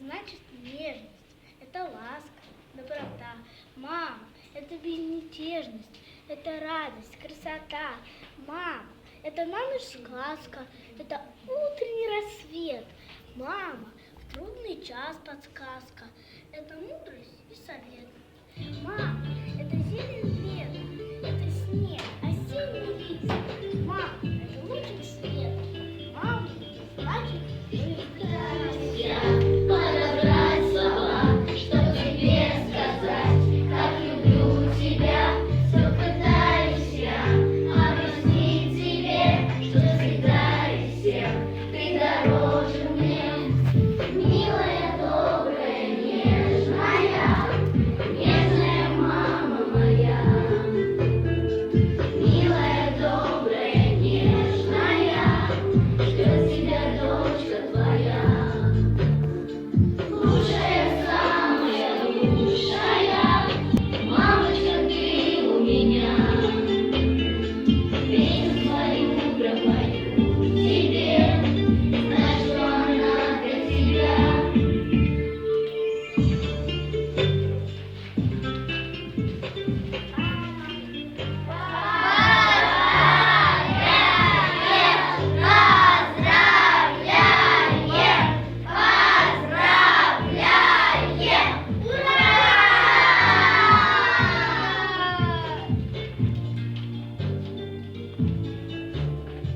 значит нежность, это ласка, доброта. Мама, это безмятежность, это радость, красота. Мама, это на ночь сказка, это утренний рассвет. Мама, в трудный час подсказка, это мудрость и совет. Мама, это зелень